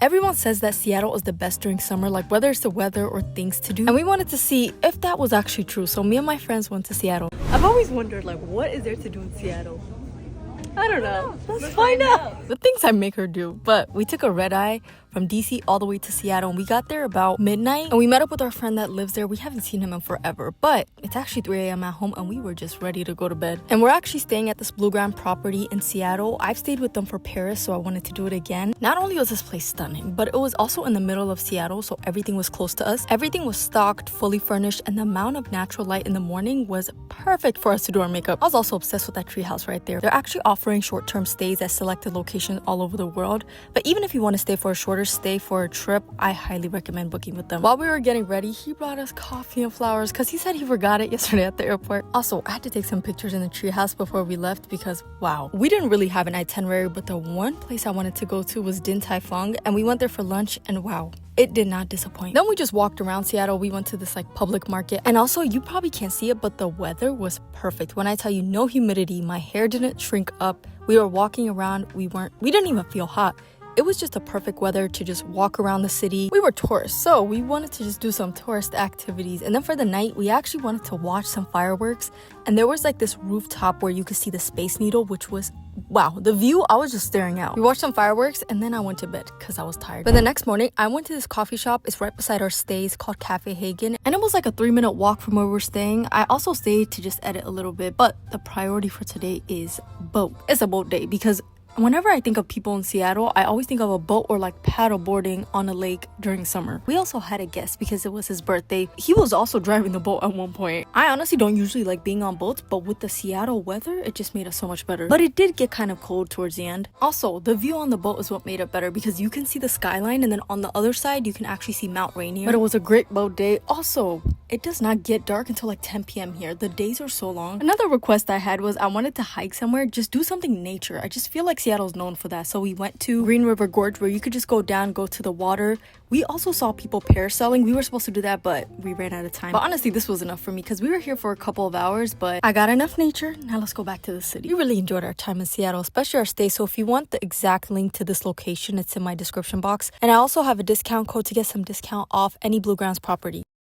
Everyone says that Seattle is the best during summer, like whether it's the weather or things to do. And we wanted to see if that was actually true. So me and my friends went to Seattle. I've always wondered, like, what is there to do in Seattle? I don't know. Let's find out. The things I make her do. But we took a red eye from DC all the way to Seattle, and we got there about midnight, and we met up with our friend that lives there. We haven't seen him in forever, but it's actually 3 a.m. at home, and we were just ready to go to bed. And we're actually staying at this Blue Ground property in Seattle. I've stayed with them for Paris, so I wanted to do it again. Not only was this place stunning, but it was also in the middle of Seattle, so everything was close to us. Everything was stocked, fully furnished, and the amount of natural light in the morning was perfect for us to do our makeup. I was also obsessed with that treehouse right there. They're actually offering short-term stays at selected locations all over the world, but even if you want to stay for a shorter stay for a trip, I highly recommend booking with them. While we were getting ready, he brought us coffee and flowers because he said he forgot it yesterday at the airport. Also, I had to take some pictures in the treehouse before we left because wow, we didn't really have an itinerary, but the one place I wanted to go to was Din Tai Fung, and we went there for lunch, and wow, it did not disappoint. Then we just walked around Seattle. We went to this like public market, and also you probably can't see it, but the weather was perfect. When I tell you no humidity, my hair didn't shrink up. We were walking around, we didn't even feel hot. It was just a perfect weather to just walk around the city. We were tourists, so we wanted to just do some tourist activities. And then for the night, we actually wanted to watch some fireworks. And there was like this rooftop where you could see the Space Needle, which was, wow, the view, I was just staring out. We watched some fireworks, and then I went to bed because I was tired. But the next morning, I went to this coffee shop. It's right beside our stays called Cafe Hagen. And it was like a 3-minute walk from where we're staying. I also stayed to just edit a little bit. But the priority for today is boat. It's a boat day because whenever I think of people in Seattle, I always think of a boat or like paddle boarding on a lake during summer. We also had a guest because it was his birthday. He was also driving the boat at one point. I honestly don't usually like being on boats, but with the Seattle weather, it just made it so much better. But it did get kind of cold towards the end. Also, the view on the boat is what made it better because you can see the skyline, and then on the other side, you can actually see Mount Rainier. But it was a great boat day. Also, it does not get dark until like 10 p.m. here. The days are so long. Another request I had was I wanted to hike somewhere, just do something nature. I just feel like Seattle's known for that. So we went to Green River Gorge where you could just go down, go to the water. We also saw people parasailing. We were supposed to do that, but we ran out of time. But honestly, this was enough for me because we were here for a couple of hours, but I got enough nature. Now let's go back to the city. We really enjoyed our time in Seattle, especially our stay. So if you want the exact link to this location, it's in my description box. And I also have a discount code to get some discount off any Blue Grounds property.